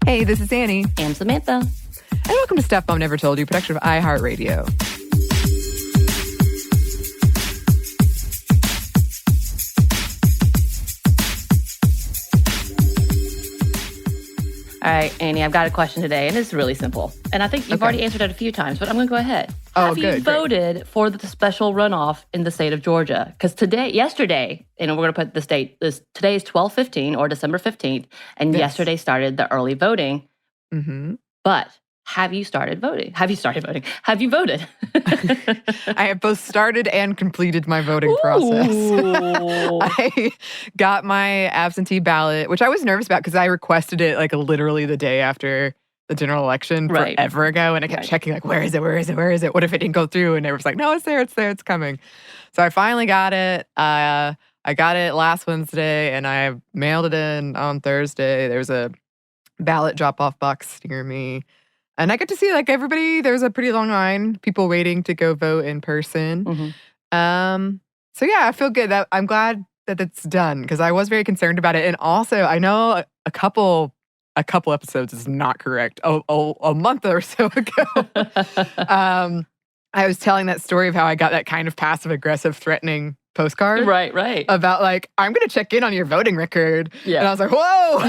Hey, this is Anney. And Samantha. And welcome to Stuff Mom Never Told You, production of iHeartRadio. All right, Anney, I've got a question today, and it's really simple. And I think you've already answered it a few times, but I'm going to go ahead. Have you voted for the special runoff in the state of Georgia? Because yesterday, and we're going to put the date, today is 12/15 or December 15th, and yesterday started the early voting. Mm-hmm. But have you started voting? Have you voted? I have both started and completed my voting process. I got my absentee ballot, which I was nervous about because I requested it like literally the day after the general election forever ago. And I kept checking like, where is it? What if it didn't go through? And they was like, no, it's there, it's coming. So I finally got it. I got it last Wednesday and I mailed it in on Thursday. There's a ballot drop-off box near me. And I get to see like everybody, there's a pretty long line, people waiting to go vote in person. Mm-hmm. So yeah, I feel good. I'm glad that it's done because I was very concerned about it. And also I know a couple episodes is not correct. A month or so ago, I was telling that story of how I got that kind of passive-aggressive threatening postcard. Right. About like, I'm going to check in on your voting record. Yeah. And I was like, whoa.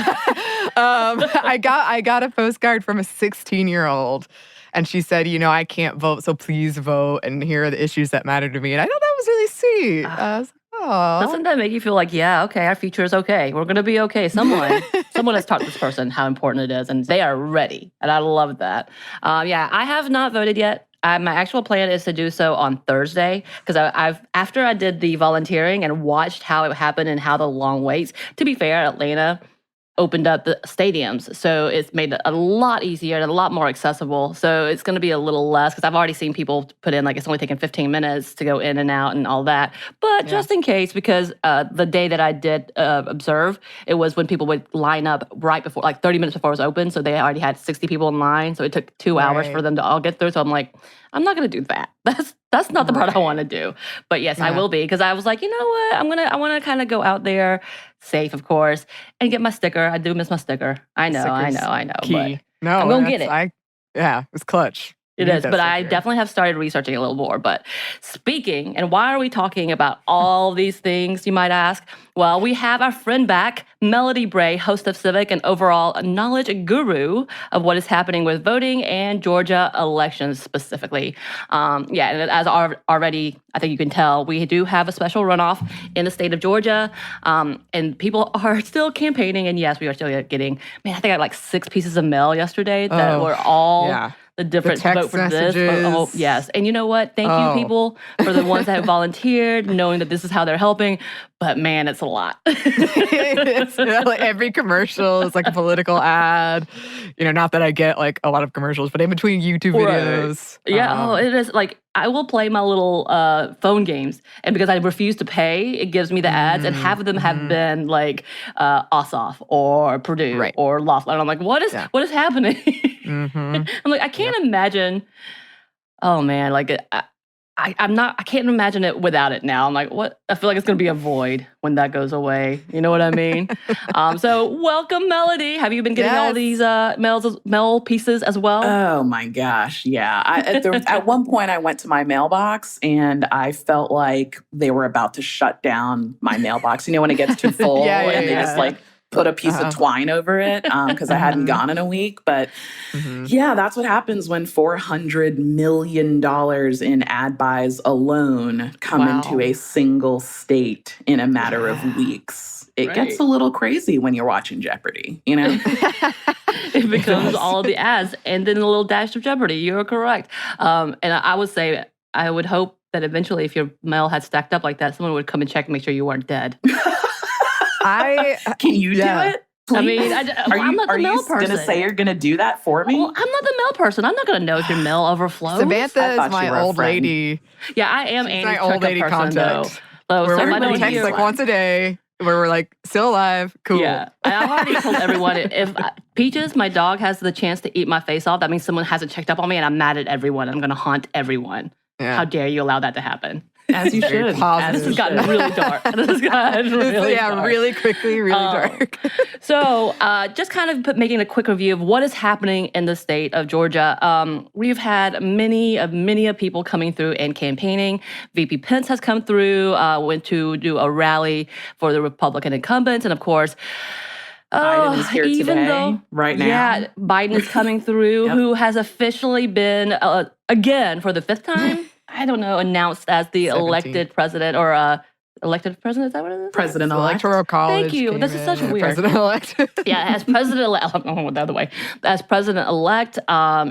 I got a postcard from a 16-year-old. And she said, I can't vote, so please vote. And here are the issues that matter to me. And I thought that was really sweet. I was like, oh. Doesn't that make you feel like, yeah, okay, our future is okay. We're going to be okay. Someone has taught this person how important it is, and they are ready. And I love that. I have not voted yet. My actual plan is to do so on Thursday because after I did the volunteering and watched how it happened and how the long waits. To be fair, Atlanta opened up the stadiums, so it's made it a lot easier and a lot more accessible. So it's going to be a little less because I've already seen people put in like it's only taking 15 minutes to go in and out and all that. But just in case, because the day that I did observe, it was when people would line up right before, like 30 minutes before it was open. So they already had 60 people in line. So it took 2 hours for them to all get through. So I'm like, I'm not going to do that. That's not the part I want to do. But yes, I will be because I was like, you know what? I want to kind of go out there, safe of course, and get my sticker. I do miss my sticker. I know. Key. But I'm going to get it. It's clutch. It is, but I definitely have started researching a little more. But speaking, and why are we talking about all these things, you might ask? Well, we have our friend back, Melody Bray, host of Civic and overall knowledge guru of what is happening with voting and Georgia elections specifically. And as already, I think you can tell, we do have a special runoff in the state of Georgia, and people are still campaigning. And yes, we are still getting, I think I got like 6 pieces of mail yesterday that were all... The different vote for messages. this. Yes. And you know what? Thank you, people, for the ones that have volunteered, knowing that this is how they're helping. But man, it's a lot. It's, like every commercial is like a political ad. Not that I get like a lot of commercials, but in between YouTube videos. Yeah. It is like I will play my little phone games, and because I refuse to pay, it gives me the ads, and half of them have been like Ossoff or Purdue or Laughlin. I'm like, what is happening? I'm like, I can't imagine. Oh man, like I can't imagine it without it now. I'm like, what? I feel like it's going to be a void when that goes away. You know what I mean? So welcome, Melody. Have you been getting all these mail pieces as well? Oh my gosh, yeah. At one point, I went to my mailbox and I felt like they were about to shut down my mailbox. When it gets too full and they just like put a piece of twine over it because I hadn't gone in a week. But that's what happens when $400 million in ad buys alone come into a single state in a matter of weeks. It gets a little crazy when you're watching Jeopardy, It becomes all of the ads and then a little dash of Jeopardy. You're correct. And I would say, I would hope that eventually if your mail had stacked up like that, someone would come and check and make sure you weren't dead. Can you do it? Please? I mean, I'm not the mail person. Are you going to say you're going to do that for me? Well, I'm not the mail person. I'm not going to know if your mail overflows. Samantha is my old lady. Yeah, I am Annie's old lady person, contact. Though. Everybody texts like once a day where we're like, still alive, cool. Yeah, I've already told everyone, if Peaches, my dog, has the chance to eat my face off, that means someone hasn't checked up on me and I'm mad at everyone. I'm going to haunt everyone. Yeah. How dare you allow that to happen? As you Very should. positive. This has gotten really dark. This has gotten really dark. Really quickly, really dark. So just kind of making a quick review of what is happening in the state of Georgia. We've had many people coming through and campaigning. VP Pence has come through, went to do a rally for the Republican incumbents. And of course, Biden is here today, right now. Yeah, Biden is coming through, who has officially been, again, for the 5th time, I don't know, announced as the 17th. Elected president or elected president. Is that what it is? President-elect. Electoral college. Thank you. This is such weird. President-elect. Yeah, as president-elect, I don't know the other way. As president-elect,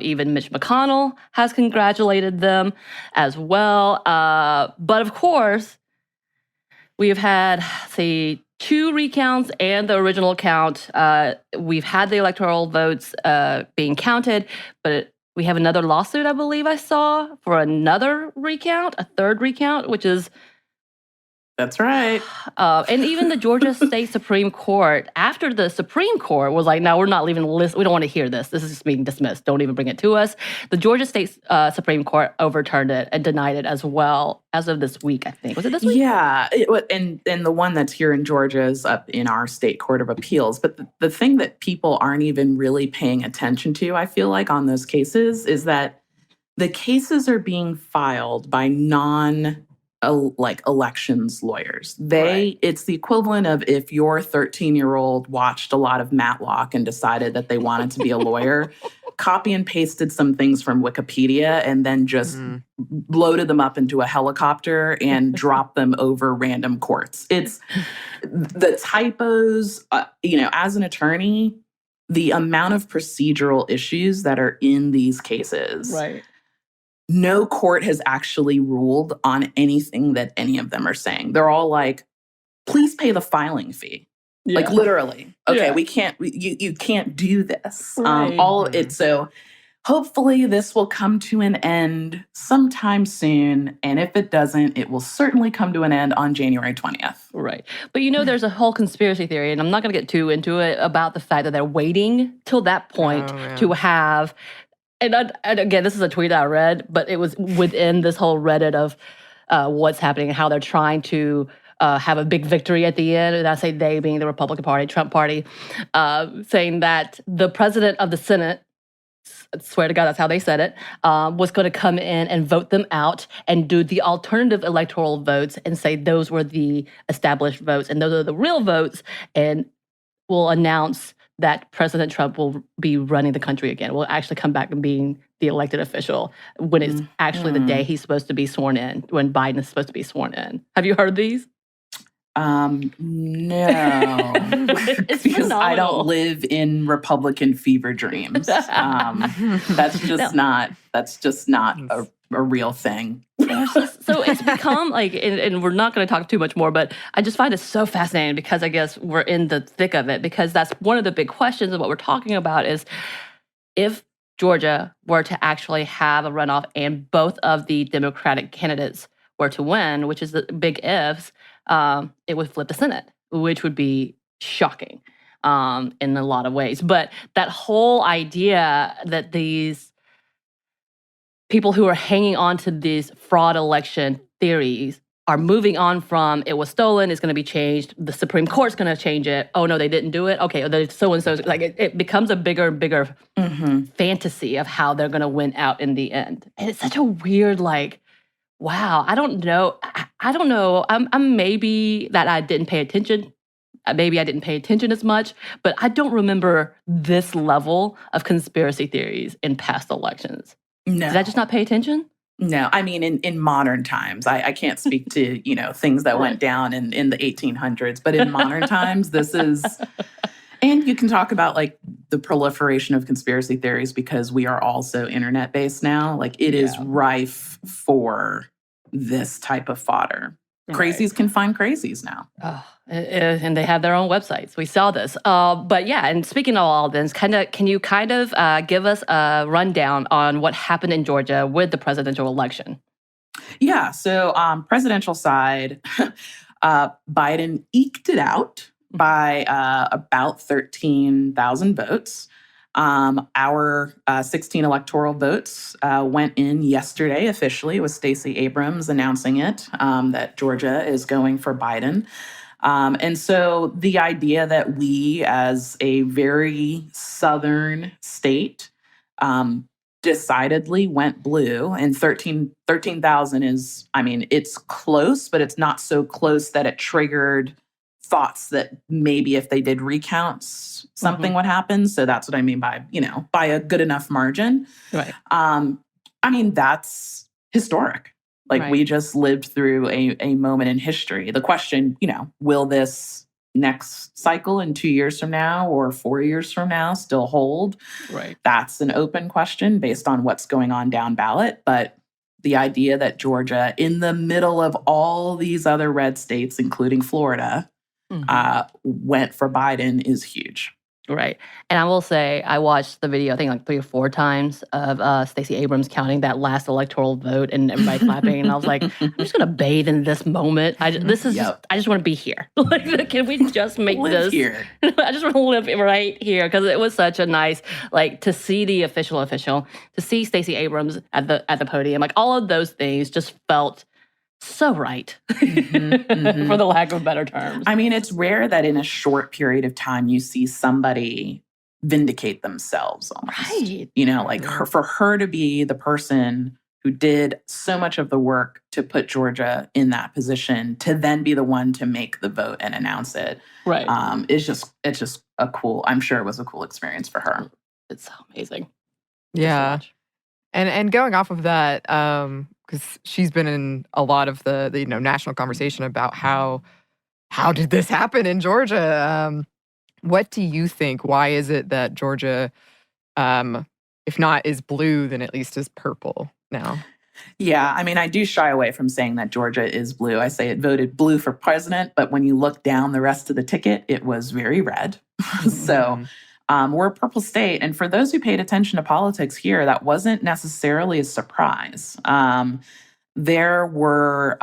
even Mitch McConnell has congratulated them as well. But of course, we have had, say, 2 recounts and the original count. We've had the electoral votes being counted, but we have another lawsuit, I believe I saw, for another recount, a 3rd recount, which is... That's right. And even the Georgia State Supreme Court, after the Supreme Court was like, no, we're not leaving the list. We don't want to hear this. This is just being dismissed. Don't even bring it to us. The Georgia State Supreme Court overturned it and denied it as well as of this week, I think. Was it this week? Yeah. And the one that's here in Georgia is up in our state court of appeals. But the thing that people aren't even really paying attention to, I feel like, on those cases is that the cases are being filed by elections lawyers. It's the equivalent of if your 13-year-old watched a lot of Matlock and decided that they wanted to be a lawyer, copy and pasted some things from Wikipedia and then just loaded them up into a helicopter and dropped them over random courts. It's the typos, as an attorney, the amount of procedural issues that are in these cases. Right. No court has actually ruled on anything that any of them are saying. They're all like, please pay the filing fee. Yeah. Like literally. Okay, Yeah. you can't do this. Right. All of it. So hopefully this will come to an end sometime soon. And if it doesn't, it will certainly come to an end on January 20th. Right. But there's a whole conspiracy theory, and I'm not going to get too into it, about the fact that they're waiting till that point to have... And again, this is a tweet I read, but it was within this whole Reddit of what's happening and how they're trying to have a big victory at the end. And I say they being the Republican Party, Trump Party, saying that the president of the Senate, I swear to God, that's how they said it, was going to come in and vote them out and do the alternative electoral votes and say those were the established votes and those are the real votes, and will announce that President Trump will be running the country again, will actually come back and being the elected official when it's actually the day he's supposed to be sworn in, when Biden is supposed to be sworn in. Have you heard these? No. It's because phenomenal. I don't live in Republican fever dreams. That's just not a real thing. So it's become like, and we're not going to talk too much more, but I just find it so fascinating because I guess we're in the thick of it, because that's one of the big questions of what we're talking about is if Georgia were to actually have a runoff and both of the Democratic candidates were to win, which is the big ifs, it would flip the Senate, which would be shocking in a lot of ways. But that whole idea that these people who are hanging on to these fraud election theories are moving on from it was stolen, it's going to be changed, the Supreme Court's going to change it, oh no, they didn't do it, okay, so-and-so, like it becomes a bigger and bigger fantasy of how they're going to win out in the end. And it's such a weird, like, wow, I don't know. I'm maybe that I didn't pay attention. Maybe I didn't pay attention as much, but I don't remember this level of conspiracy theories in past elections. No. Did I just not pay attention? No, I mean, in modern times, I can't speak to, things that went down in the 1800s, but in modern times, this is, and you can talk about like the proliferation of conspiracy theories because we are also internet-based now. Like it is rife for this type of fodder. Right. Crazies can find crazies now. Oh, and they have their own websites. We saw this. But yeah, and speaking of all this, can you give us a rundown on what happened in Georgia with the presidential election? Yeah, so presidential side, Biden eked it out by about 13,000 votes. Our 16 electoral votes went in yesterday officially with Stacey Abrams announcing it, that Georgia is going for Biden. And so the idea that we, as a very southern state, decidedly went blue, and 13,000 is, I mean, it's close, but it's not so close that it triggered thoughts that maybe if they did recounts, something would happen. So that's what I mean by, by a good enough margin. Right. I mean, that's historic. Like we just lived through a moment in history. The question, will this next cycle in 2 years from now or 4 years from now still hold? Right. That's an open question based on what's going on down ballot. But the idea that Georgia, in the middle of all these other red states, including Florida, went for Biden is huge. Right. And I will say, I watched the video, I think like 3 or 4 times of Stacey Abrams counting that last electoral vote and everybody clapping. And I was like, I'm just going to bathe in this moment. I just want to be here. Like, can we just make live this? Here. I just want to live right here, because it was such a nice, like, to see the official, to see Stacey Abrams at the podium. Like, all of those things just felt so right, for the lack of better terms. I mean, it's rare that in a short period of time you see somebody vindicate themselves almost. Right. For her to be the person who did so much of the work to put Georgia in that position, to then be the one to make the vote and announce it. Right. It's just a cool, I'm sure it was a cool experience for her. It's so amazing. Yeah. And going off of that, because she's been in a lot of the national conversation about how did this happen in Georgia? What do you think? Why is it that Georgia, if not is blue, then at least is purple now? Yeah, I mean, I do shy away from saying that Georgia is blue. I say it voted blue for president, but when you look down the rest of the ticket, it was very red. So we're a purple state. And for those who paid attention to politics here, that wasn't necessarily a surprise. There were,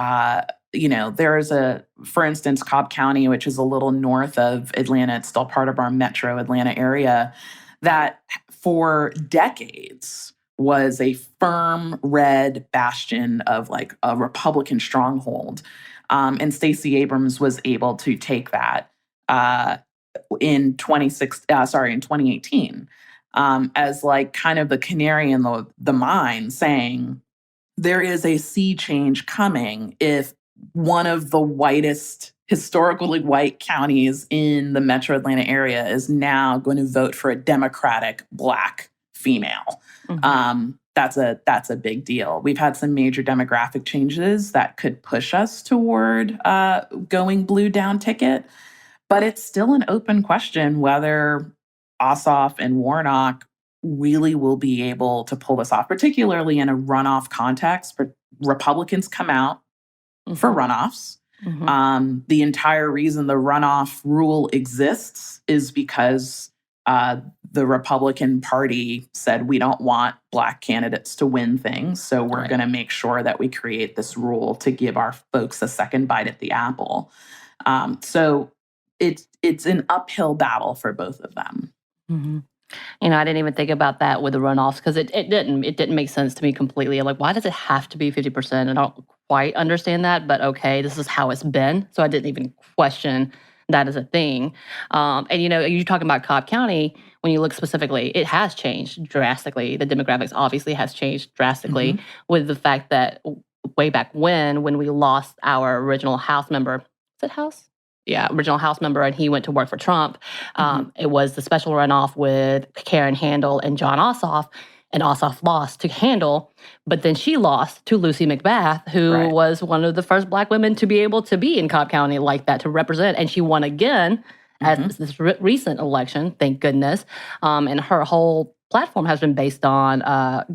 there's for instance, Cobb County, which is a little north of Atlanta. It's still part of our metro Atlanta area, that for decades was a firm red bastion of like a Republican stronghold. And Stacey Abrams was able to take that in 2018, as like kind of the canary in the mine, saying there is a sea change coming if one of the historically white counties in the metro Atlanta area is now going to vote for a Democratic Black female. That's a big deal. We've had some major demographic changes that could push us toward going blue down ticket. But it's still an open question whether Ossoff and Warnock really will be able to pull this off, particularly in a runoff context. Republicans come out for runoffs. The entire reason the runoff rule exists is because the Republican Party said, we don't want Black candidates to win things, so we're going to make sure that we create this rule to give our folks a second bite at the apple. So it's an uphill battle for both of them. I didn't even think about that with the runoffs, because it didn't make sense to me completely. I'm like, why does it have to be 50%? I don't quite understand that, but okay, this is how it's been. So I didn't even question that as a thing. And you're talking about Cobb County. When you look specifically, it has changed drastically. The demographics obviously has changed drastically with the fact that way back when we lost our original House member, is it House? Yeah, original House member, and he went to work for Trump. It was the special runoff with Karen Handel and John Ossoff, and Ossoff lost to Handel, but then she lost to Lucy McBath, who was one of the first Black women to be able to be in Cobb County like that, to represent, and she won again at this recent election, thank goodness. And her whole platform has been based on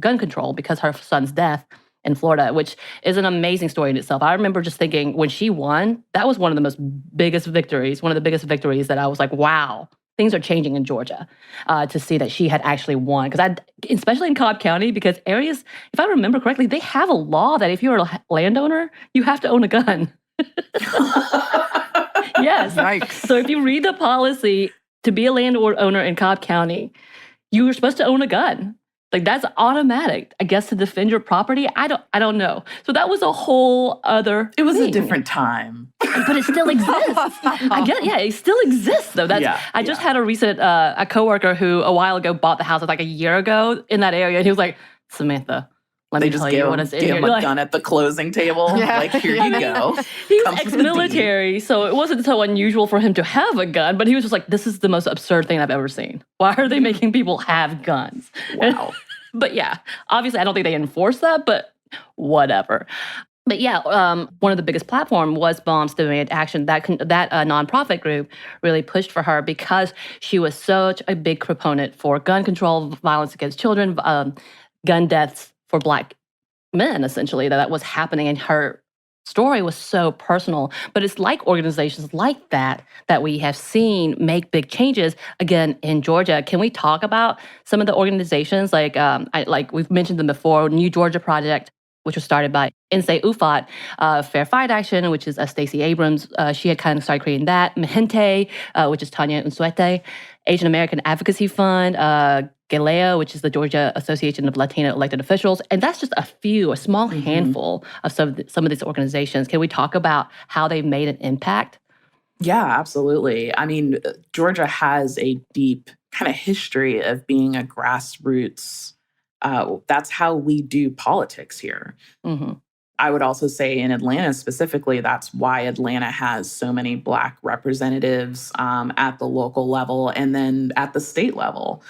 gun control because her son's death in Florida, which is an amazing story in itself. I remember just thinking when she won, that was one of the biggest victories that I was like, wow, things are changing in Georgia, to see that she had actually won. Because especially in Cobb County, because areas, if I remember correctly, they have a law that if you're a landowner, you have to own a gun. Yes. Yikes. So if you read the policy, to be a landowner in Cobb County, you were supposed to own a gun. Like, that's automatic, I guess, to defend your property. I don't know. So that was a whole other It was thing. a different time. But it still exists. I get it. Yeah, it still exists, though. I just had a recent, a coworker who a while ago bought the house like a year ago in that area. And he was like, Samantha, let me tell you what is in here. Gave him a gun at the closing table. Yeah. Like, here you go. He was ex-military, so it wasn't so unusual for him to have a gun, but he was just like, this is the most absurd thing I've ever seen. Why are they making people have guns? Wow. But yeah, obviously I don't think they enforce that, but whatever. But yeah, one of the biggest platform was Moms Demand Action. That nonprofit group really pushed for her because she was such a big proponent for gun control, violence against children, gun deaths for Black men, essentially, that was happening. And her story was so personal. But it's like organizations like that we have seen make big changes, again, in Georgia. Can we talk about some of the organizations? Like we've mentioned them before, New Georgia Project, which was started by Insay Ufot, Fair Fight Action, which is Stacey Abrams. She had kind of started creating that. Mahente, which is Tanya Unsuete. Asian American Advocacy Fund, GALEA, which is the Georgia Association of Latino Elected Officials. And that's just a small handful of some of these organizations. Can we talk about how they've made an impact? Yeah, absolutely. I mean, Georgia has a deep kind of history of being a grassroots. That's how we do politics here. Mm-hmm. I would also say in Atlanta specifically, that's why Atlanta has so many Black representatives at the local level and then at the state level.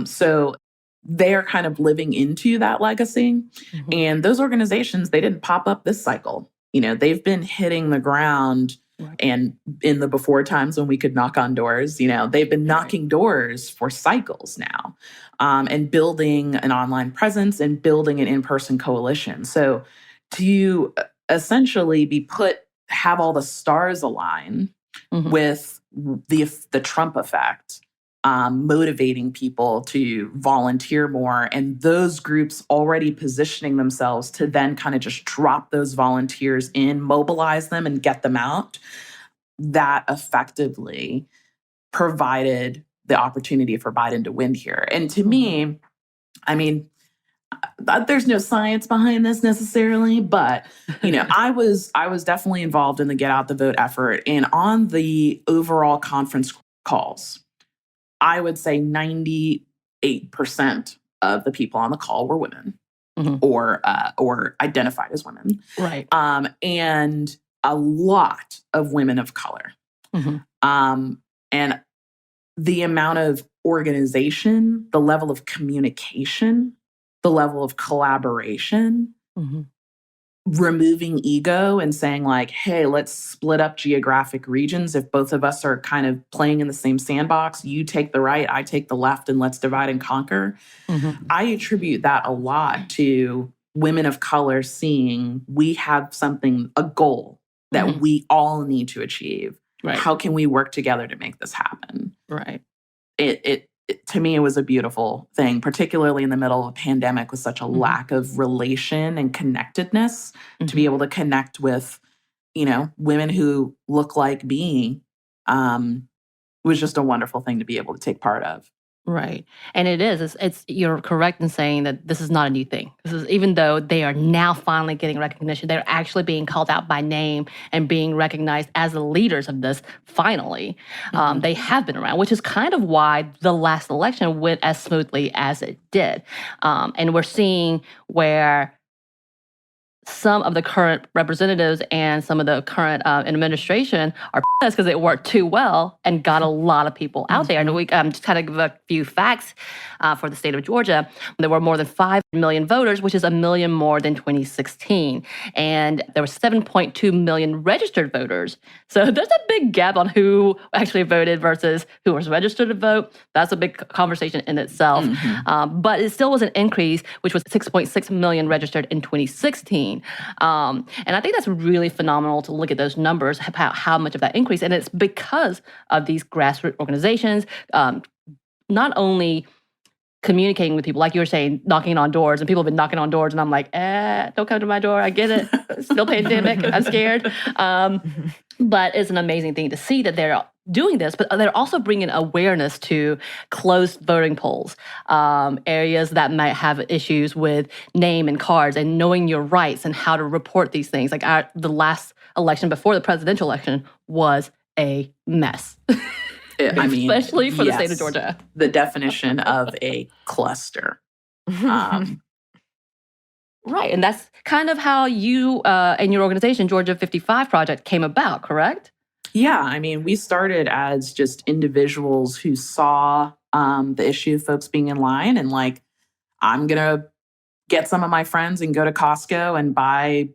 So they're kind of living into that legacy. Mm-hmm. And those organizations, they didn't pop up this cycle. You know, they've been hitting the ground. Right. And in the before times when we could knock on doors, you know, they've been knocking doors for cycles now, and building an online presence and building an in-person coalition. So to essentially have all the stars align with the Trump effect, motivating people to volunteer more, and those groups already positioning themselves to then kind of just drop those volunteers in, mobilize them, and get them out, that effectively provided the opportunity for Biden to win here. And to me, I mean, there's no science behind this necessarily, but you know, I was definitely involved in the Get Out the Vote effort, and on the overall conference calls, I would say 98% of the people on the call were women, or identified as women, right? And a lot of women of color, and the amount of organization, the level of communication, the level of collaboration, removing ego and saying like, hey, let's split up geographic regions. If both of us are kind of playing in the same sandbox, you take the right, I take the left, and let's divide and conquer. I attribute that a lot to women of color seeing we have a goal that we all need to achieve. Right. How can we work together to make this happen? Right. It to me, it was a beautiful thing, particularly in the middle of a pandemic with such a lack of relation and connectedness, to be able to connect with, you know, women who look like me, was just a wonderful thing to be able to take part of. Right. And it is. It's you're correct in saying that this is not a new thing. This is, even though they are now finally getting recognition, they're actually being called out by name and being recognized as the leaders of this finally. They have been around, which is kind of why the last election went as smoothly as it did. And we're seeing where some of the current representatives and some of the current administration are pissed because it worked too well and got a lot of people out there. And we just kind of give a few facts for the state of Georgia. There were more than 5 million voters, which is 1 million more than 2016. And there were 7.2 million registered voters. So there's a big gap on who actually voted versus who was registered to vote. That's a big conversation in itself. But it still was an increase, which was 6.6 million registered in 2016. And I think that's really phenomenal to look at those numbers, how much of that increase. And it's because of these grassroots organizations, not only communicating with people, like you were saying, knocking on doors, and people have been knocking on doors, and I'm like, don't come to my door. I get it. Still pandemic. I'm scared. But it's an amazing thing to see that they're doing this, but they're also bringing awareness to closed voting polls, areas that might have issues with name and cards and knowing your rights and how to report these things. Like the last election before the presidential election was a mess. I mean, especially for the state of yes, Georgia. The definition of a cluster. Right, and that's kind of how you and your organization, Georgia 55 Project, came about, correct? Yeah, I mean, we started as just individuals who saw the issue of folks being in line and like, I'm going to get some of my friends and go to Costco and buy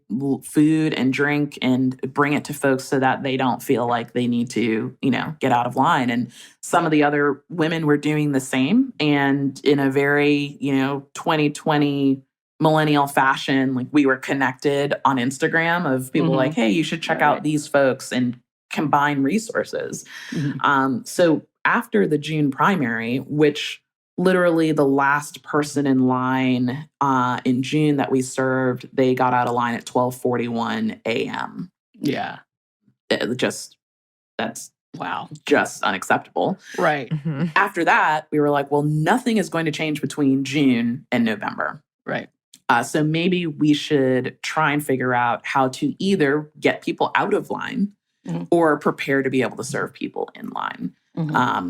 food and drink and bring it to folks so that they don't feel like they need to, get out of line. And some of the other women were doing the same. And in a very, 2020 millennial fashion, like we were connected on Instagram of people like, hey, you should check out these folks and combine resources. So after the June primary, which literally the last person in line in June that we served, they got out of line at 12:41 a.m. Yeah. That's wow, just unacceptable. Right. After that, we were like, well, nothing is going to change between June and November. Right. So maybe we should try and figure out how to either get people out of line or prepare to be able to serve people in line.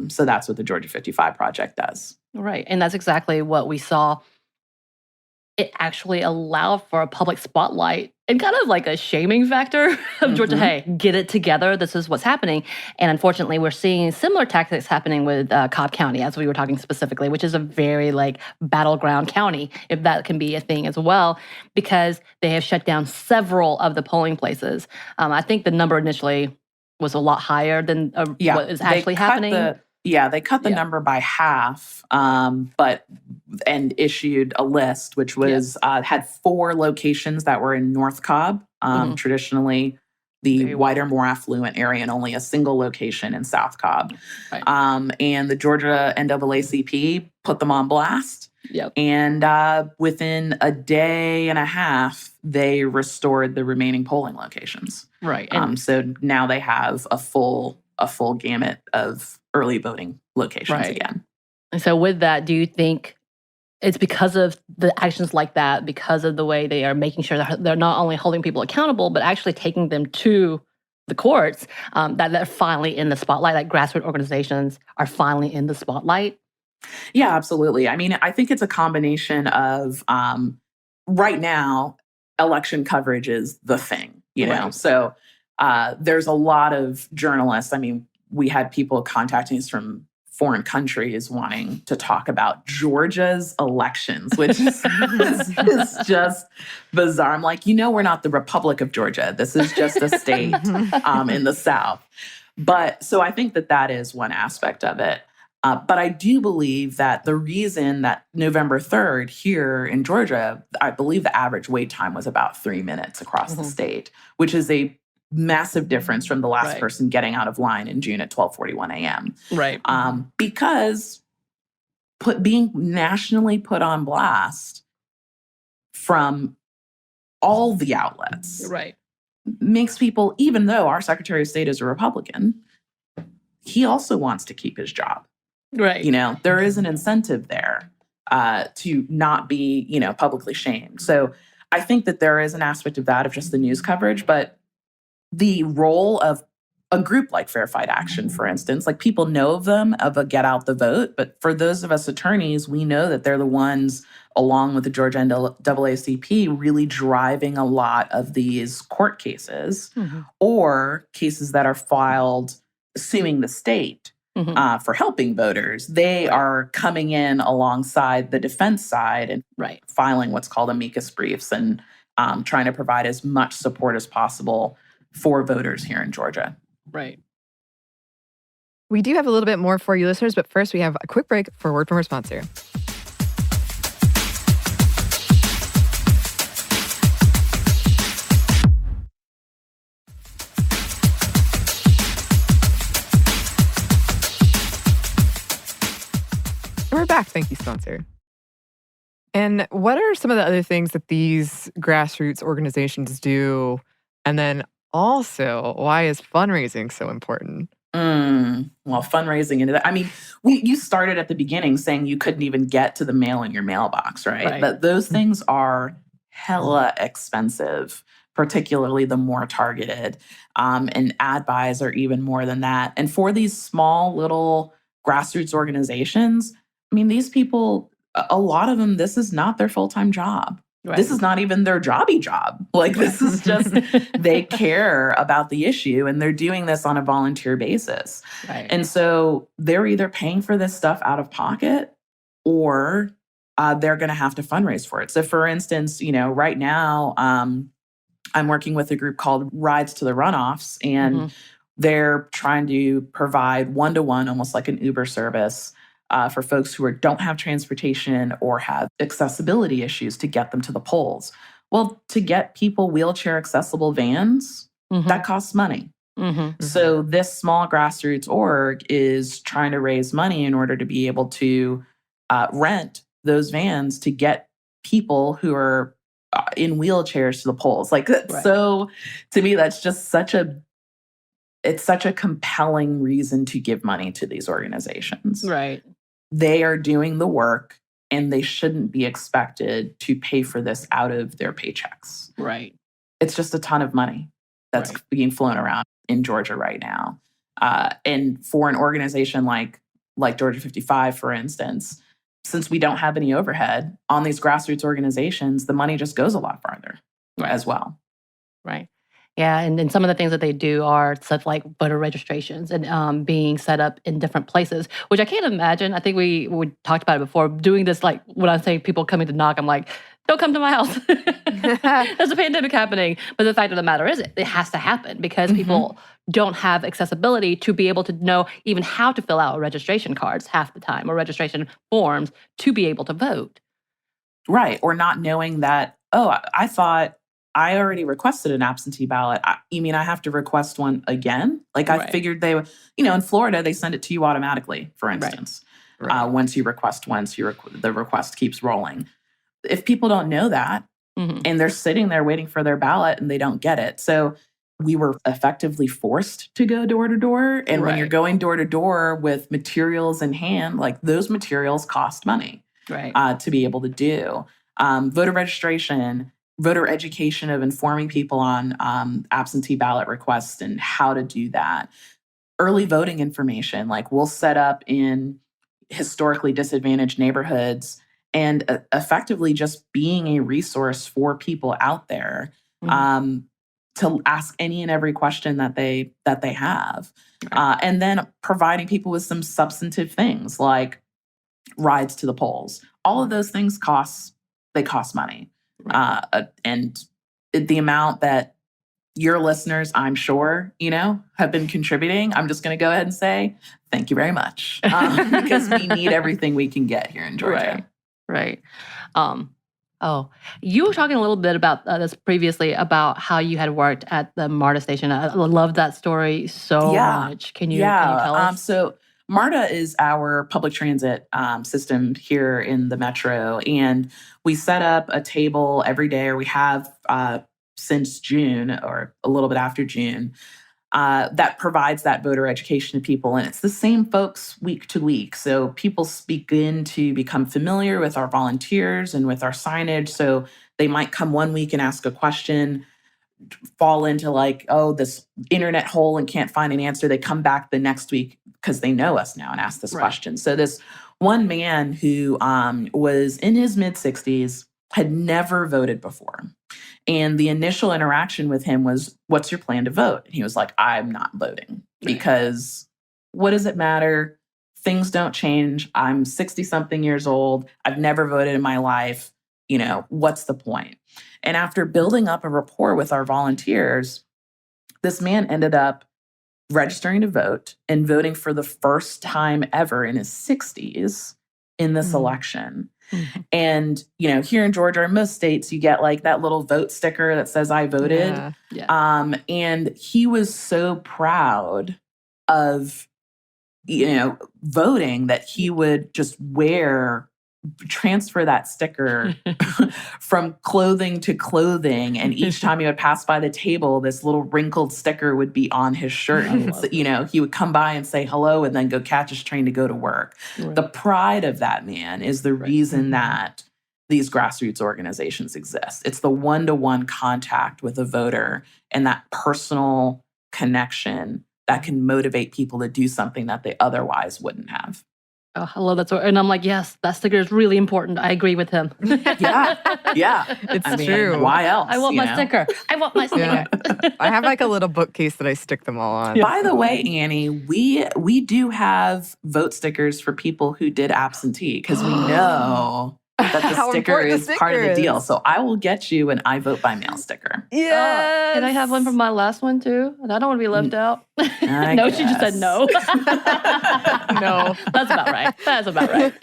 So that's what the Georgia 55 Project does. Right. And that's exactly what we saw. It actually allowed for a public spotlight and kind of like a shaming factor of Georgia, hey, get it together. This is what's happening. And unfortunately, we're seeing similar tactics happening with Cobb County, as we were talking specifically, which is a very battleground county, if that can be a thing as well, because they have shut down several of the polling places. I think the number initially was a lot higher than what is actually happening. They cut the number by half, and issued a list, which was had 4 locations that were in North Cobb, traditionally the whiter, more affluent area, and only a single location in South Cobb. Right. And the Georgia NAACP put them on blast. And within a day and a half, they restored the remaining polling locations. Right. So now they have a full gamut of early voting locations again. And so with that, do you think it's because of the actions like that, because of the way they are making sure that they're not only holding people accountable, but actually taking them to the courts, that they're finally in the spotlight, like grassroots organizations are finally in the spotlight? Yeah, absolutely. I mean, I think it's a combination of right now, election coverage is the thing, you know? So there's a lot of journalists. I mean, we had people contacting us from foreign countries wanting to talk about Georgia's elections, which is just bizarre. I'm like, we're not the Republic of Georgia. This is just a state in the South. But so I think that is one aspect of it. But I do believe that the reason that November 3rd here in Georgia, I believe the average wait time was about 3 minutes across the state, which is a massive difference from the last person getting out of line in June at 12:41 a.m. Right. Because being nationally put on blast from all the outlets makes people, even though our Secretary of State is a Republican, he also wants to keep his job. Right. There is an incentive there to not be, publicly shamed. So I think that there is an aspect of that, of just the news coverage, but the role of a group like Fair Fight Action, for instance, like people know of them, of a get out the vote. But for those of us attorneys, we know that they're the ones, along with the Georgia NAACP, really driving a lot of these court cases or cases that are filed suing the state for helping voters. They are coming in alongside the defense side and filing what's called amicus briefs and trying to provide as much support as possible for voters here in Georgia. Right. We do have a little bit more for you listeners, but first we have a quick break for a word from our sponsor. We're back. Thank you, sponsor. And what are some of the other things that these grassroots organizations do? And then also, why is fundraising so important? well, fundraising into that. I mean, you started at the beginning saying you couldn't even get to the mail in your mailbox, right? But those things are hella expensive, particularly the more targeted. And ad buys are even more than that. And for these small little grassroots organizations, I mean, these people, a lot of them, this is not their full-time job. Right. This is not even their jobby job. Like, this is just, they care about the issue and they're doing this on a volunteer basis. Right. And so they're either paying for this stuff out of pocket or they're going to have to fundraise for it. So for instance, right now, I'm working with a group called Rides to the Runoffs, and they're trying to provide one-to-one, almost like an Uber service, for folks who don't have transportation or have accessibility issues to get them to the polls. Well, to get people wheelchair accessible vans, that costs money. So this small grassroots org is trying to raise money in order to be able to rent those vans to get people who are in wheelchairs to the polls. Like, so to me, that's just such a compelling reason to give money to these organizations. Right. They are doing the work and they shouldn't be expected to pay for this out of their paychecks. Right. It's just a ton of money that's being flown around in Georgia right now. And for an organization like Georgia 55, for instance, since we don't have any overhead on these grassroots organizations, the money just goes a lot farther as well. Right. Yeah, and some of the things that they do are such like voter registrations and being set up in different places, which I can't imagine. I think we talked about it before, doing this, like when I say people coming to knock, I'm like, don't come to my house. There's a pandemic happening. But the fact of the matter is, it has to happen because people don't have accessibility to be able to know even how to fill out registration cards half the time or registration forms to be able to vote. Right, or not knowing that, I thought I already requested an absentee ballot. You mean I have to request one again? Like, I figured they would, in Florida, they send it to you automatically, for instance. Once you request once, the request keeps rolling. If people don't know that and they're sitting there waiting for their ballot and they don't get it. So we were effectively forced to go door to door. And when you're going door to door with materials in hand, like those materials cost money to be able to do. Voter registration, voter education of informing people on absentee ballot requests and how to do that. Early voting information, like we'll set up in historically disadvantaged neighborhoods and effectively just being a resource for people out there to ask any and every question that they have. And then providing people with some substantive things like rides to the polls. All of those things cost money. And the amount that your listeners, I'm sure, have been contributing, I'm just going to go ahead and say, thank you very much. Because we need everything we can get here in Georgia. Right. You were talking a little bit about this previously, about how you had worked at the MARTA station. I love that story so much. Can you tell us? So MARTA is our public transit system here in the metro. And we set up a table every day, or we have since June or a little bit after June, that provides that voter education to people. And it's the same folks week to week. So people begin to become familiar with our volunteers and with our signage. So they might come one week and ask a question, fall into like, this internet hole and can't find an answer. They come back the next week because they know us now and ask this question. So this one man who was in his mid-60s had never voted before. And the initial interaction with him was, what's your plan to vote? And he was like, I'm not voting because what does it matter? Things don't change. I'm 60-something years old. I've never voted in my life. What's the point? And after building up a rapport with our volunteers, this man ended up registering to vote and voting for the first time ever in his 60s in this election. And, here in Georgia, in most states, you get like that little vote sticker that says I voted. And he was so proud of, voting that he would just wear transfer that sticker from clothing to clothing. And each time he would pass by the table, this little wrinkled sticker would be on his shirt. And he would come by and say hello and then go catch his train to go to work. Right. The pride of that man is the reason that these grassroots organizations exist. It's the one-to-one contact with a voter and that personal connection that can motivate people to do something that they otherwise wouldn't have. Oh, I love that story. And I'm like, yes, that sticker is really important. I agree with him. Yeah. It's true. Why else? I want my sticker. I want my sticker. Yeah. I have like a little bookcase that I stick them all on. By the way, Annie, we do have vote stickers for people who did absentee because we know that the sticker is part of the deal. So I will get you an I vote by mail sticker. Yeah. Can I have one from my last one too? I don't want to be left out. No, she just said no. No. That's about right. That's about right.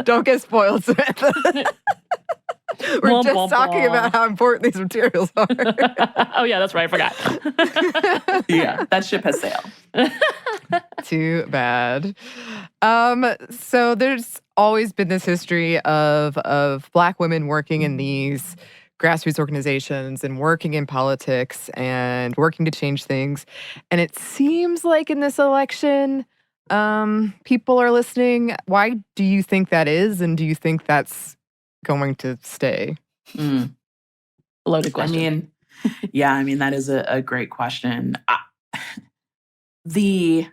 Don't get spoiled, Samantha. We're just talking about how important these materials are. Oh, yeah, that's right. I forgot. Yeah, that ship has sailed. Too bad. So there's always been this history of Black women working in these grassroots organizations and working in politics and working to change things. And it seems like in this election, people are listening. Why do you think that is? And do you think that's going to stay? Loaded question. I mean, that is a great question. The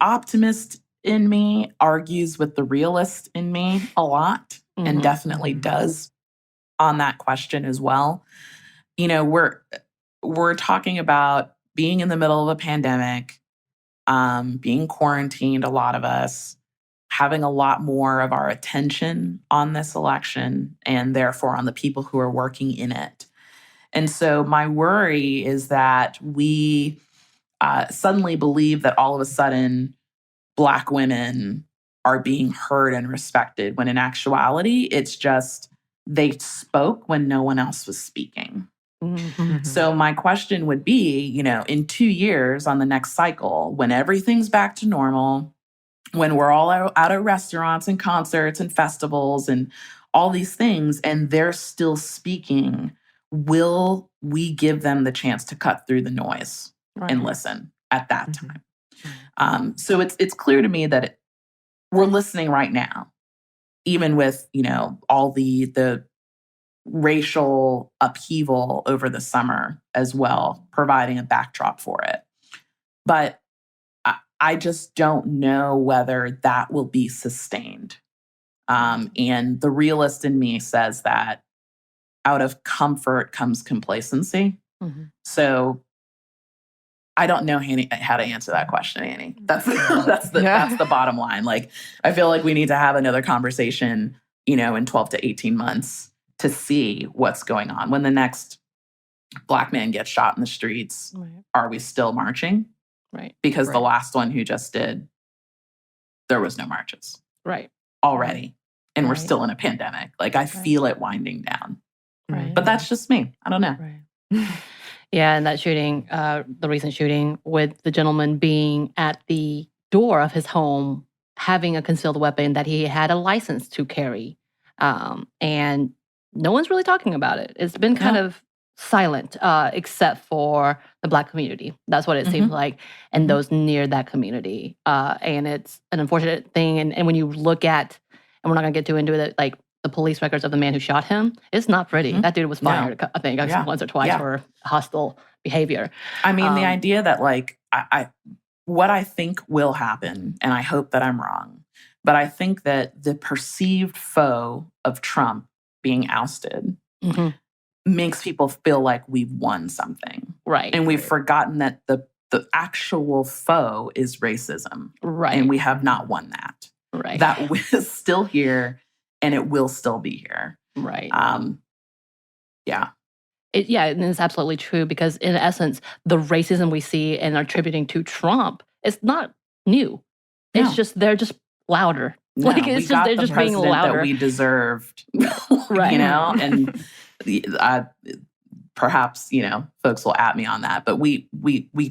optimist in me argues with the realist in me a lot, and definitely does on that question as well. You know, we're talking about being in the middle of a pandemic, being quarantined, a lot of us, having a lot more of our attention on this election and therefore on the people who are working in it. And so my worry is that we suddenly believe that all of a sudden Black women are being heard and respected, when in actuality, it's just they spoke when no one else was speaking. So my question would be, in 2 years on the next cycle, when everything's back to normal, when we're all out at restaurants and concerts and festivals and all these things, and they're still speaking, will we give them the chance to cut through the noise and listen at that time? So it's clear to me that we're listening right now, even with, all the racial upheaval over the summer as well, providing a backdrop for it. But I just don't know whether that will be sustained. And the realist in me says that out of comfort comes complacency. So I don't know how to answer that question, Annie. That's the bottom line. Like, I feel like we need to have another conversation, in 12 to 18 months to see what's going on. When the next Black man gets shot in the streets, are we still marching? Right. Because the last one who just did, there was no marches. Right. Already. And we're still in a pandemic. Like, I feel it winding down. Right. But that's just me. I don't know. Right. Yeah, and that shooting, the recent shooting with the gentleman being at the door of his home, having a concealed weapon that he had a license to carry. And no one's really talking about it. It's been kind of silent, except for the Black community. That's what it seems like, and those near that community. And it's an unfortunate thing. And when you look at, and we're not going to get too into it, like the police records of the man who shot him, it's not pretty. That dude was fired, I think, once or twice for hostile behavior. I mean, the idea that, like, what I think will happen, and I hope that I'm wrong, but I think that the perceived foe of Trump being ousted makes people feel like we've won something. Right. And we've forgotten that the actual foe is racism. Right. And we have not won that. Right. That is still here, and it will still be here. Right. Yeah. And it's absolutely true, because in essence, the racism we see and are attributing to Trump is not new. It's just, they're just louder. No, like, it's just, they're just being louder. That we deserved, right. And perhaps, folks will at me on that, but we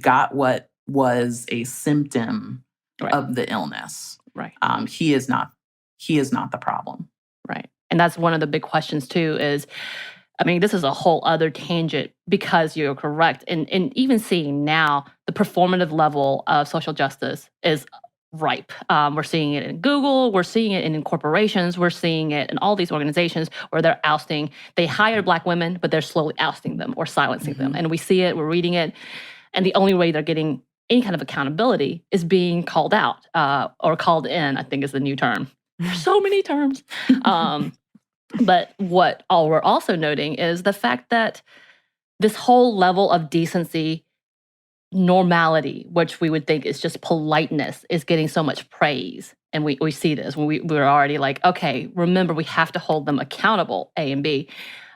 got what was a symptom of the illness. Right. He is not he is not the problem. Right. And that's one of the big questions too is, I mean, this is a whole other tangent because you're correct. And even seeing now, the performative level of social justice is ripe. We're seeing it in Google. We're seeing it in corporations. We're seeing it in all these organizations where they're ousting. They hired Black women, but they're slowly ousting them or silencing them. And we see it. We're reading it. And the only way they're getting any kind of accountability is being called out or called in, I think is the new term. There's so many terms. But what we're also noting is the fact that this whole level of decency, normality, which we would think is just politeness, is getting so much praise. And we see this when we're already like, okay, remember, we have to hold them accountable, A and B.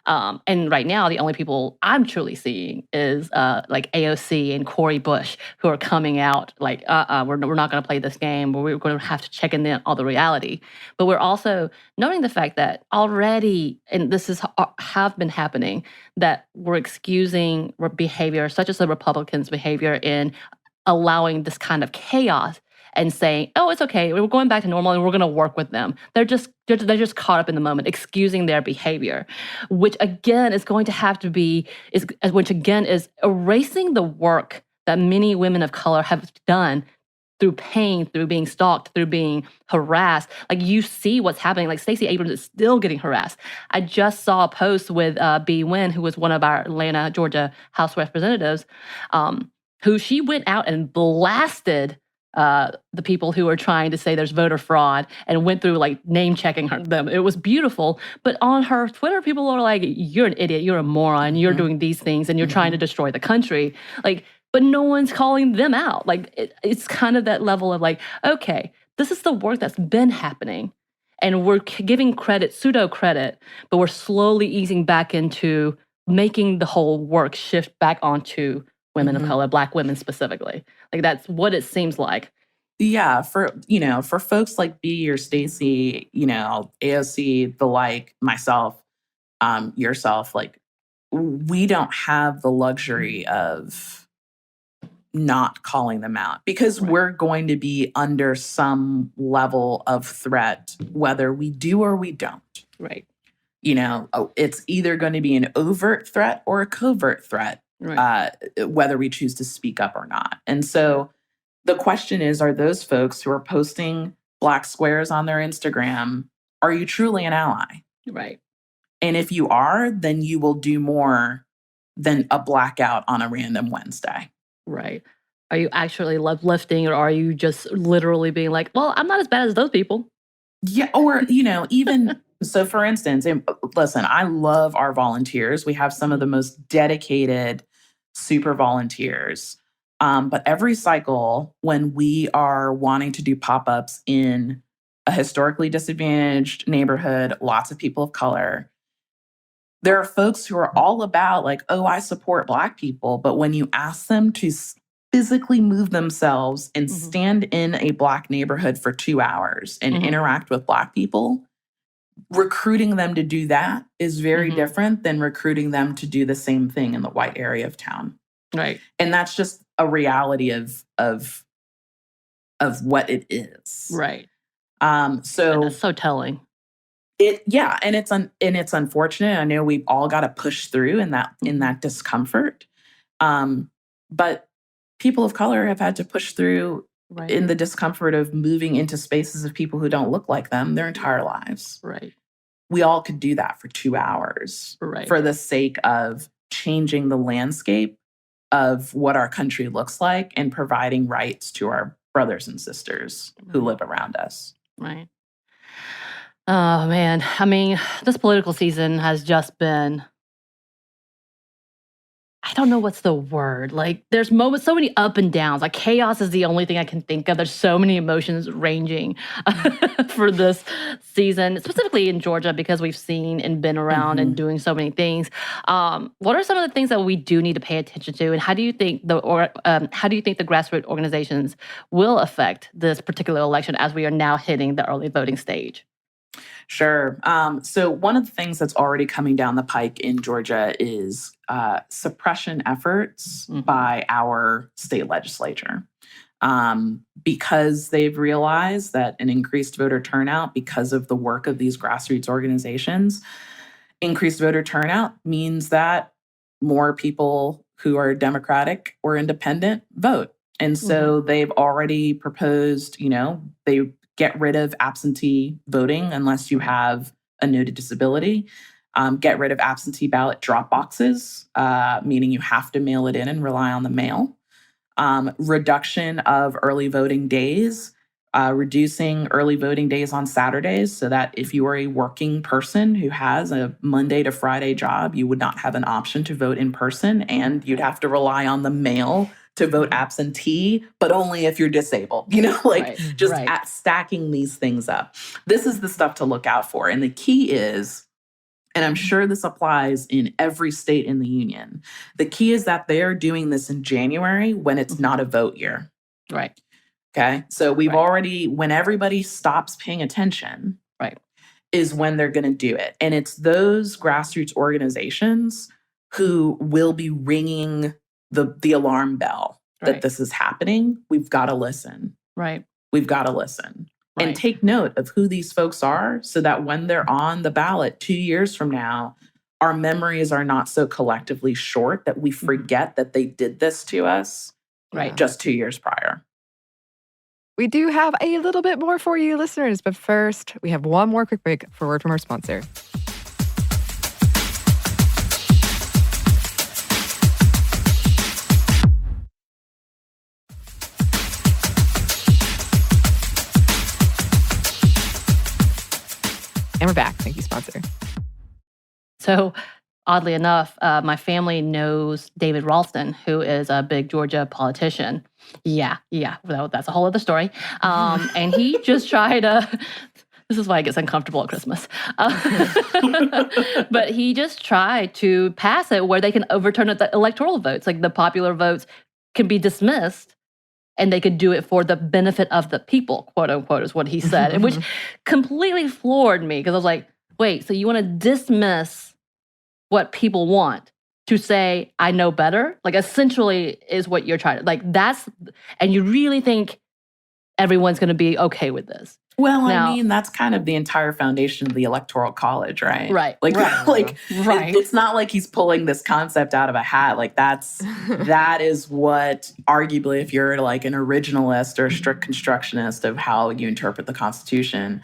And right now, the only people I'm truly seeing is like AOC and Cori Bush, who are coming out like, we're not going to play this game. We're going to have to check in all the reality. But we're also noting the fact that already, and this is have been happening, that we're excusing behavior, such as the Republicans' behavior in allowing this kind of chaos and saying, oh, it's okay, we're going back to normal and we're going to work with them. They're just caught up in the moment, excusing their behavior, which again is going to have to be, which again is erasing the work that many women of color have done through pain, through being stalked, through being harassed. Like, you see what's happening. Like, Stacey Abrams is still getting harassed. I just saw a post with B. Wynn, who was one of our Atlanta, Georgia House representatives, who she went out and blasted the people who are trying to say there's voter fraud and went through like name checking them. It was beautiful. But on her Twitter, people are like, you're an idiot, you're a moron, you're doing these things and you're trying to destroy the country. Like, but no one's calling them out. Like, it's kind of that level of like, okay, this is the work that's been happening. And we're giving credit, pseudo credit, but we're slowly easing back into making the whole work shift back onto women of color, Black women specifically. Like, that's what it seems like. Yeah, for folks like B or Stacey, AOC, the like, myself, yourself, like, we don't have the luxury of not calling them out because we're going to be under some level of threat, whether we do or we don't. Right. It's either going to be an overt threat or a covert threat. Right. Whether we choose to speak up or not. And so the question is, are those folks who are posting Black squares on their Instagram, are you truly an ally? Right. And if you are, then you will do more than a blackout on a random Wednesday. Right. Are you actually lifting, or are you just literally being like, well, I'm not as bad as those people? Yeah. Or, even... So, for instance, listen, I love our volunteers. We have some of the most dedicated super volunteers. But every cycle, when we are wanting to do pop-ups in a historically disadvantaged neighborhood, lots of people of color, there are folks who are all about like, oh, I support Black people. But when you ask them to physically move themselves and stand in a Black neighborhood for 2 hours and interact with Black people, recruiting them to do that is very different than recruiting them to do the same thing in the white area of town. Right. And that's just a reality of what it is. Right. So and that's so telling. And it's unfortunate. I know we've all got to push through in that discomfort. But people of color have had to push through in the discomfort of moving into spaces of people who don't look like them their entire lives. Right. We all could do that for 2 hours for the sake of changing the landscape of what our country looks like and providing rights to our brothers and sisters who live around us. Right. Oh, man. I mean, this political season has just been... I don't know what's the word. Like, there's moments, so many up and downs. Like, chaos is the only thing I can think of. There's so many emotions ranging for this season, specifically in Georgia, because we've seen and been around and doing so many things. What are some of the things that we do need to pay attention to, and how do you think the grassroots organizations will affect this particular election as we are now hitting the early voting stage? Sure. So one of the things that's already coming down the pike in Georgia is suppression efforts by our state legislature. because they've realized that an increased voter turnout, because of the work of these grassroots organizations, increased voter turnout means that more people who are Democratic or independent vote. And so they've already proposed, they get rid of absentee voting unless you have a noted disability. Get rid of absentee ballot drop boxes, meaning you have to mail it in and rely on the mail. Reduction of early voting days, reducing early voting days on Saturdays so that if you are a working person who has a Monday to Friday job, you would not have an option to vote in person and you'd have to rely on the mail to vote absentee, but only if you're disabled, stacking these things up. This is the stuff to look out for. And the key is, and I'm sure this applies in every state in the union, the key is that they're doing this in January when it's not a vote year. Right. Okay. So we've already, when everybody stops paying attention, is when they're going to do it. And it's those grassroots organizations who will be ringing the alarm bell that this is happening. We've got to listen. Right. We've got to listen. And take note of who these folks are so that when they're on the ballot 2 years from now, our memories are not so collectively short that we forget that they did this to us just 2 years prior. We do have a little bit more for you listeners, but first we have one more quick break for word from our sponsor. And we're back. Thank you, sponsor. So, oddly enough, my family knows David Ralston, who is a big Georgia politician. Yeah. Well, that's a whole other story. And he just tried this is why it gets uncomfortable at Christmas. But he just tried to pass it where they can overturn the electoral votes. Like the popular votes can be dismissed and they could do it for the benefit of the people, quote unquote, is what he said, and which completely floored me because I was like, wait, so you want to dismiss what people want to say, I know better? Like, essentially is what you're trying to, like, that's, and you really think everyone's going to be okay with this? Well, now, I mean, that's kind of the entire foundation of the Electoral College, right? Right. It's not like he's pulling this concept out of a hat. Like that is what, arguably, if you're like an originalist or a strict constructionist of how you interpret the Constitution,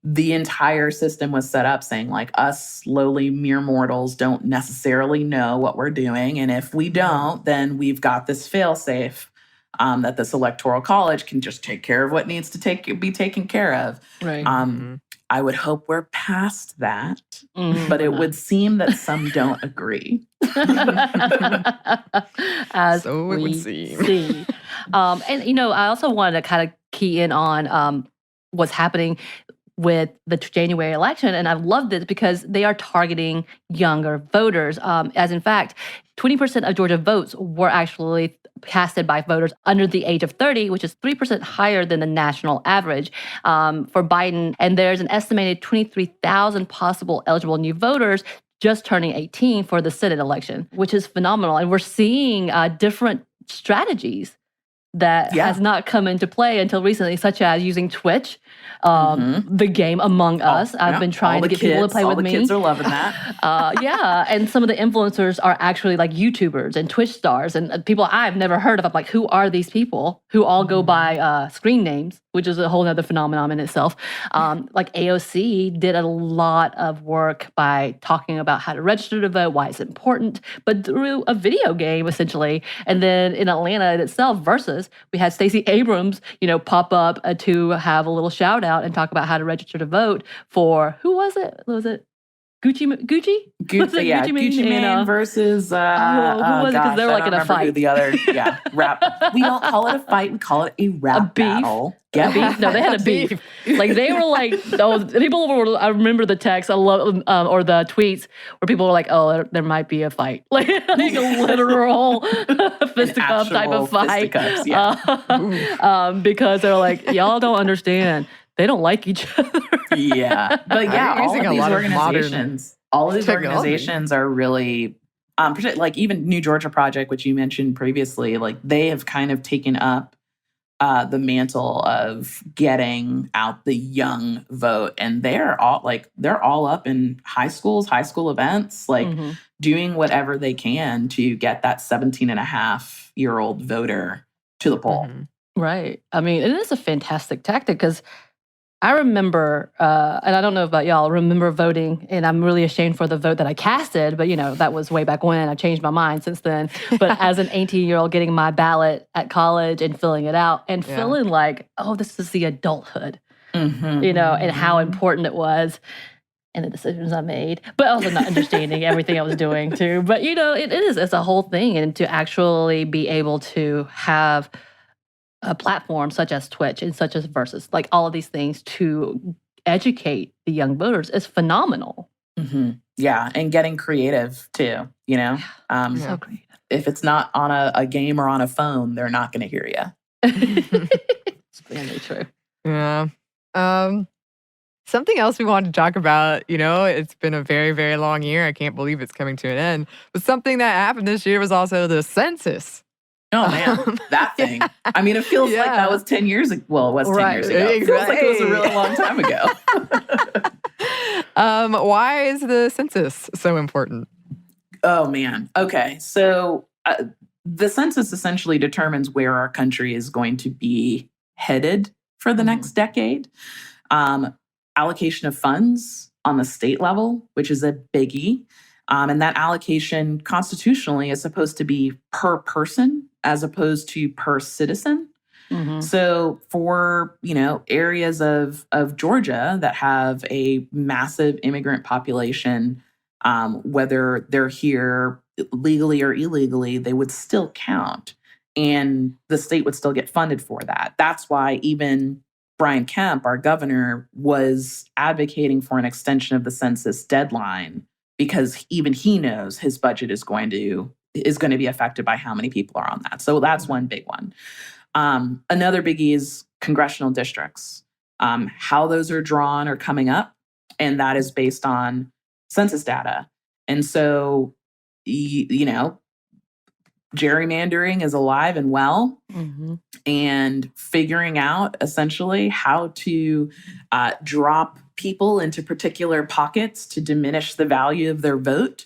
the entire system was set up saying like us lowly mere mortals don't necessarily know what we're doing. And if we don't, then we've got this fail-safe. That this Electoral College can just take care of what needs to be taken care of. Right. I would hope we're past that, but it would seem that some don't agree. As so it would seem. See. And, I also wanted to kind of key in on what's happening with the January election. And I loved it because they are targeting younger voters. As in fact, 20% of Georgia votes were actually casted by voters under the age of 30, which is 3% higher than the national average for Biden. And there's an estimated 23,000 possible eligible new voters just turning 18 for the Senate election, which is phenomenal. And we're seeing different strategies that has not come into play until recently, such as using Twitch, the game Among Us. I've been trying to get people to play with me. All the kids are loving that. And some of the influencers are actually like YouTubers and Twitch stars and people I've never heard of. I'm like, who are these people who all go by screen names, which is a whole other phenomenon in itself. Like AOC did a lot of work by talking about how to register to vote, why it's important, but through a video game, essentially. And then in Atlanta in itself, Versus, we had Stacey Abrams, pop up to have a little shout out and talk about how to register to vote for, who was it? Was it Gucci? Gucci Mane versus who was it? Because they were like in a fight. The other, rap. We don't call it a fight. We call it a rap battle. A beef? No, they had a beef. Like they were like, people were. I remember the text. I love or the tweets where people were like, "Oh, there might be a fight," like a literal fisticuffs type of fight. Because they're like, y'all don't understand. They don't like each other. But all of these organizations are really, like even New Georgia Project, which you mentioned previously, like they have kind of taken up the mantle of getting out the young vote. And they're all up in high school events, like doing whatever they can to get that 17-and-a-half-year-old voter to the poll. Right. I mean, it is a fantastic tactic because I remember, and I don't know about y'all, remember voting, and I'm really ashamed for the vote that I casted, but that was way back when. I've changed my mind since then. But as an 18-year-old getting my ballot at college and filling it out and feeling like, oh, this is the adulthood, and how important it was and the decisions I made, but also not understanding everything I was doing too. But, it's a whole thing. And to actually be able to have a platform such as Twitch and such as Versus, like all of these things to educate the young voters is phenomenal. Yeah, and getting creative too, So creative. If it's not on a game or on a phone, they're not going to hear you. It's really true. Yeah. Something else we wanted to talk about, it's been a very, very long year. I can't believe it's coming to an end. But something that happened this year was also the census. Oh, man, that thing. I mean, it feels like that was 10 years ago. Well, it was 10 years ago. It feels like it was a really long time ago. Why is the census so important? Oh, man. Okay. So the census essentially determines where our country is going to be headed for the next decade. Allocation of funds on the state level, which is a biggie. And that allocation constitutionally is supposed to be per person as opposed to per citizen. So for, areas of Georgia that have a massive immigrant population, whether they're here legally or illegally, they would still count. And the state would still get funded for that. That's why even Brian Kemp, our governor, was advocating for an extension of the census deadline, because even he knows his budget is going to be affected by how many people are on that. So that's one big one. Another biggie is congressional districts. How those are drawn are coming up, and that is based on census data. And so, gerrymandering is alive and well, and figuring out essentially how to drop people into particular pockets to diminish the value of their vote.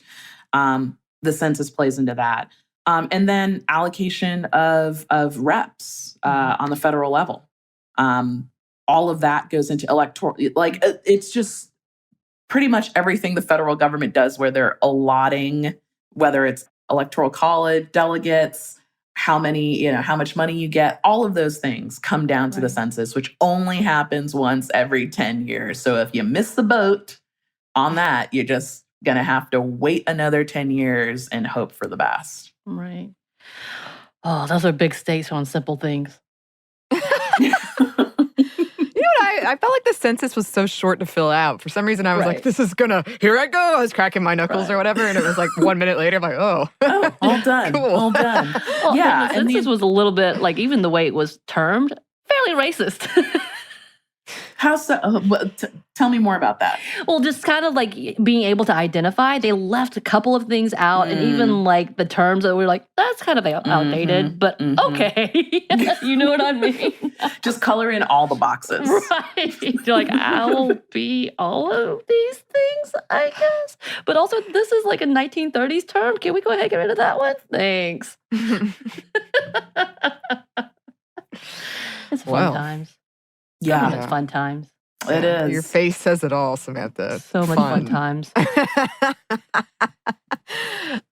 The census plays into that. And then allocation of reps on the federal level. All of that goes into electoral. It's just pretty much everything the federal government does where they're allotting, whether it's electoral college delegates, how much money you get, all of those things come down to the census, which only happens once every 10 years. So if you miss the boat on that, you're just going to have to wait another 10 years and hope for the best. Right. Oh, those are big stakes on simple things. I felt like the census was so short to fill out. For some reason, I was like, here I go. I was cracking my knuckles or whatever. And it was like 1 minute later, I'm like, oh, all done. Cool. All done. Well, yeah. The census was a little bit, like, even the way it was termed, fairly racist. How so? Tell me more about that. Well, just kind of like being able to identify. They left a couple of things out, and even like the terms that were like, that's kind of outdated, but okay. You know what I mean? Just color in all the boxes. Right. You're like, I'll be all of these things, I guess. But also, this is like a 1930s term. Can we go ahead and get rid of that one? Thanks. It's fun times. Yeah. It's fun times. It is. Your face says it all, Samantha. So much fun times.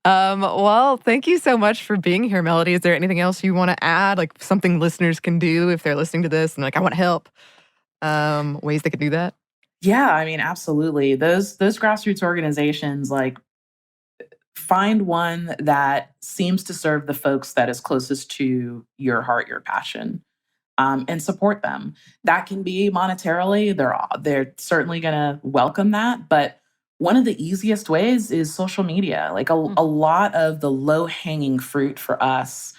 Well, thank you so much for being here, Melody. Is there anything else you want to add? Like something listeners can do if they're listening to this and like, I want to help. Ways they could do that? Yeah, I mean, absolutely. Those grassroots organizations, like, find one that seems to serve the folks that is closest to your heart, your passion. And support them. That can be monetarily. They're certainly going to welcome that. But one of the easiest ways is social media. Like a lot of the low-hanging fruit for us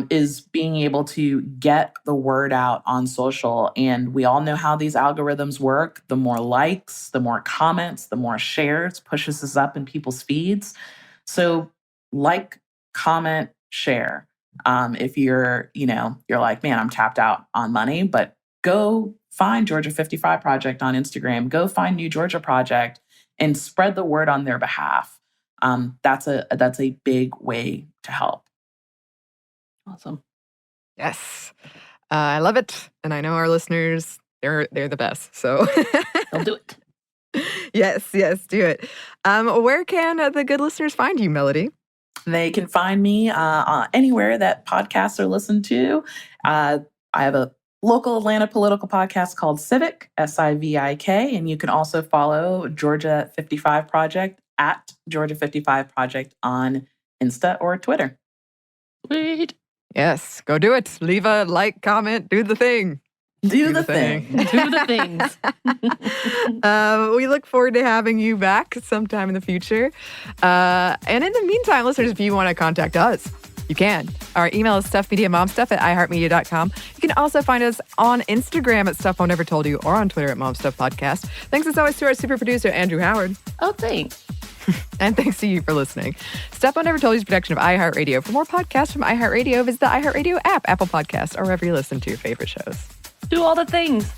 is being able to get the word out on social. And we all know how these algorithms work. The more likes, the more comments, the more shares pushes us up in people's feeds. So like, comment, share. If you're like, man, I'm tapped out on money, but go find Georgia 55 Project on Instagram. Go find New Georgia Project and spread the word on their behalf. That's a big way to help. Awesome. Yes. I love it. And I know our listeners, they're the best. So They'll do it. Yes, do it. Where can the good listeners find you, Melody? They can find me anywhere that podcasts are listened to. I have a local Atlanta political podcast called Civic, SIVIK, and you can also follow Georgia 55 Project at Georgia 55 Project on Insta or Twitter. Sweet. Yes, go do it. Leave a like, comment, do the thing. Do the thing. Do the things. We look forward to having you back sometime in the future. And in the meantime, listeners, if you want to contact us, you can. Our email is stuffmediamomstuff@iheartmedia.com. You can also find us on Instagram at Stuff I Never Told You or on Twitter at MomStuffPodcast. Thanks as always to our super producer, Andrew Howard. Oh, thanks. And thanks to you for listening. Stuff I Never Told You is a production of iHeartRadio. For more podcasts from iHeartRadio, visit the iHeartRadio app, Apple Podcasts, or wherever you listen to your favorite shows. Do all the things.